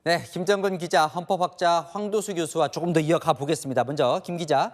네, 김정근 기자, 헌법학자 황도수 교수와 조금 더 이어가 보겠습니다. 먼저 김 기자,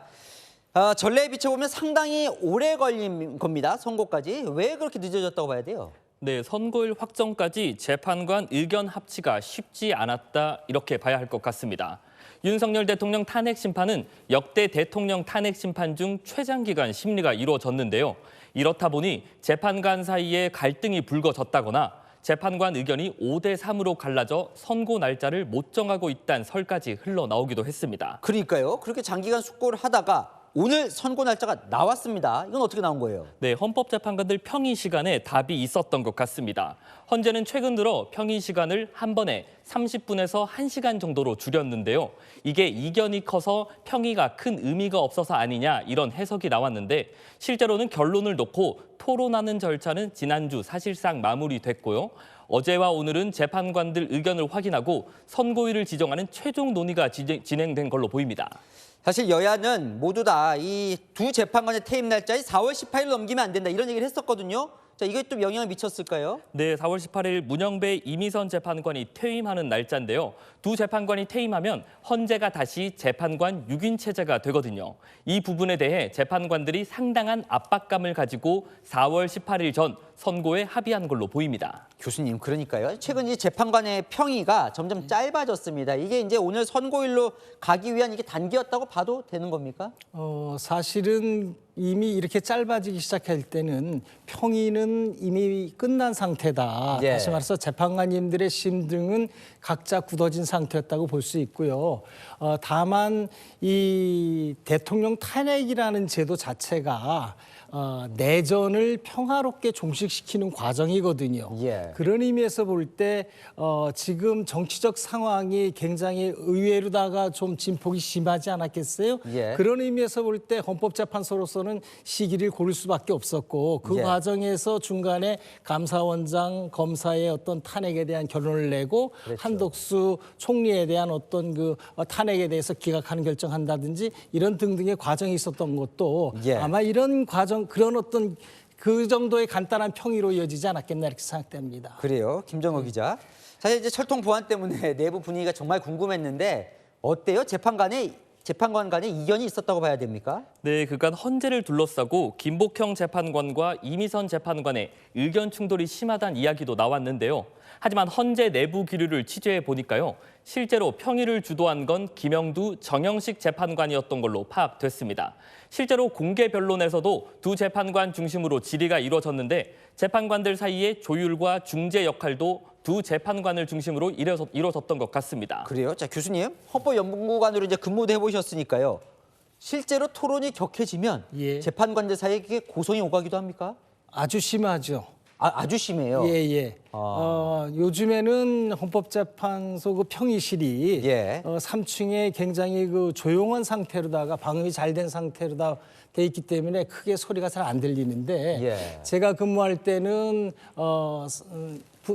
전례에 비춰보면 상당히 오래 걸린 겁니다. 선고까지. 왜 그렇게 늦어졌다고 봐야 돼요? 네, 선고일 확정까지 재판관 의견 합치가 쉽지 않았다 이렇게 봐야 할 것 같습니다. 윤석열 대통령 탄핵 심판은 역대 대통령 탄핵 심판 중 최장기간 심리가 이루어졌는데요. 이렇다 보니 재판관 사이에 갈등이 불거졌다거나 재판관 의견이 5대 3으로 갈라져 선고 날짜를 못 정하고 있다는 설까지 흘러나오기도 했습니다. 그러니까요. 그렇게 장기간 숙고를 하다가 오늘 선고 날짜가 나왔습니다. 이건 어떻게 나온 거예요? 네, 헌법재판관들 평의 시간에 답이 있었던 것 같습니다. 헌재는 최근 들어 평의 시간을 한 번에 30분에서 1시간 정도로 줄였는데요. 이게 이견이 커서 평의가 큰 의미가 없어서 아니냐 이런 해석이 나왔는데 실제로는 결론을 놓고 토론하는 절차는 지난주 사실상 마무리됐고요. 어제와 오늘은 재판관들 의견을 확인하고 선고일을 지정하는 최종 논의가 진행된 걸로 보입니다. 사실 여야는 모두 다 이 두 재판관의 퇴임 날짜인 4월 18일 넘기면 안 된다 이런 얘기를 했었거든요. 자, 이게 좀 영향을 미쳤을까요? 네, 4월 18일 문영배 이미선 재판관이 퇴임하는 날짜인데요. 두 재판관이 퇴임하면 헌재가 다시 재판관 6인 체제가 되거든요. 이 부분에 대해 재판관들이 상당한 압박감을 가지고 4월 18일 전 선고에 합의한 걸로 보입니다. 교수님, 그러니까요. 최근 이 재판관의 평의가 점점 짧아졌습니다. 이게 이제 오늘 선고일로 가기 위한 이게 단계였다고 봐도 되는 겁니까? 사실은 이미 이렇게 짧아지기 시작할 때는 평의는 이미 끝난 상태다. 예. 다시 말해서 재판관님들의 심증은 각자 굳어진 상태였다고 볼 수 있고요. 다만 이 대통령 탄핵이라는 제도 자체가 내전을 평화롭게 종식시키는 과정이거든요. 예. 그런 의미에서 볼 때 지금 정치적 상황이 굉장히 의외로다가 좀 진폭이 심하지 않았겠어요? 예. 그런 의미에서 볼 때 헌법재판소로서는 시기를 고를 수밖에 없었고 그 예. 과정에서 중간에 감사원장, 검사의 어떤 탄핵에 대한 결론을 내고 그렇죠. 한덕수 총리에 대한 어떤 그 탄핵에 대해서 기각하는 결정한다든지 이런 등등의 과정이 있었던 것도 예. 아마 이런 과정 그런 어떤 그 정도의 간단한 평의로 이어지지 않았겠나 이렇게 생각됩니다. 그래요. 김정호 기자. 사실 이제 철통 보안 때문에 내부 분위기가 정말 궁금했는데 어때요? 재판관 간에 이견이 있었다고 봐야 됩니까? 네, 그간 헌재를 둘러싸고 김복형 재판관과 이미선 재판관의 의견 충돌이 심하다는 이야기도 나왔는데요. 하지만 헌재 내부 기류를 취재해 보니까요. 실제로 평의를 주도한 건 김영두, 정영식 재판관이었던 걸로 파악됐습니다. 실제로 공개 변론에서도 두 재판관 중심으로 질의가 이루어졌는데 재판관들 사이의 조율과 중재 역할도 두 재판관을 중심으로 이루어졌던 것 같습니다. 그래요? 자, 교수님, 헌법연구관으로 이제 근무도 해보셨으니까요. 실제로 토론이 격해지면 예. 재판관들 사이에 그게 고성이 오가기도 합니까? 아주 심하죠. 아주 심해요. 예. 요즘에는 헌법재판소 그 평의실이 예. 3층에 굉장히 그 조용한 상태로다가 방음이 잘 된 상태로다 돼 있기 때문에 크게 소리가 잘 안 들리는데 예. 제가 근무할 때는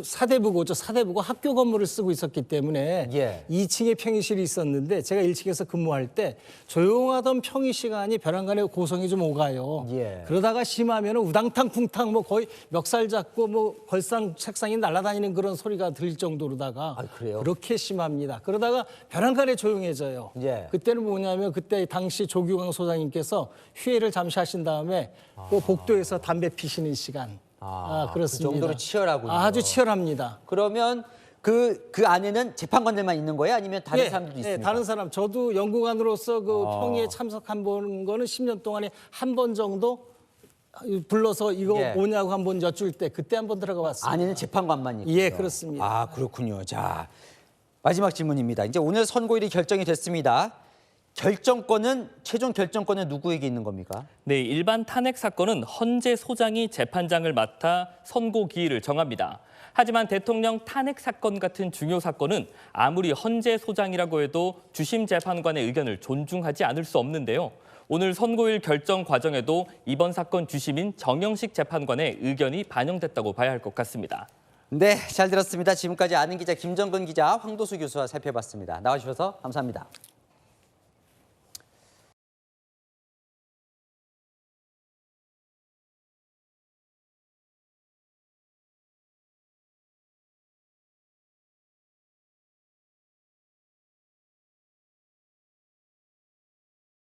사대부고죠. 사대부고 학교 건물을 쓰고 있었기 때문에 예. 2층에 평의실이 있었는데 제가 1층에서 근무할 때 조용하던 평의 시간이 벼랑간에 고성이 좀 오가요. 예. 그러다가 심하면 우당탕 쿵탕 뭐 거의 멱살 잡고 뭐 벌상 책상이 날아다니는 그런 소리가 들릴 정도로다가 그래요? 그렇게 심합니다. 그러다가 벼랑간에 조용해져요. 예. 그때는 뭐냐면 그때 당시 조규광 소장님께서 휴회를 잠시 하신 다음에 그 복도에서 담배 피시는 시간. 그렇습니다. 그 정도로 치열하군요. 아주 치열합니다. 그러면 그 안에는 재판관들만 있는 거예요? 아니면 다른 사람들도 있습니까? 다른 사람. 저도 연구관으로서 그 평의에 참석한 거는 10년 동안에 한 번 정도 불러서 이거 예. 뭐냐고 한번 여쭐 때 그때 한번 들어가 봤습니다. 안에는 재판관만 있고요. 예, 그렇습니다. 그렇군요. 자, 마지막 질문입니다. 이제 오늘 선고일이 결정이 됐습니다. 최종 결정권은 누구에게 있는 겁니까? 네, 일반 탄핵 사건은 헌재 소장이 재판장을 맡아 선고 기일을 정합니다. 하지만 대통령 탄핵 사건 같은 중요 사건은 아무리 헌재 소장이라고 해도 주심 재판관의 의견을 존중하지 않을 수 없는데요. 오늘 선고일 결정 과정에도 이번 사건 주심인 정영식 재판관의 의견이 반영됐다고 봐야 할 것 같습니다. 네, 잘 들었습니다. 지금까지 아는 기자 김정근 기자, 황도수 교수와 살펴봤습니다. 나와주셔서 감사합니다.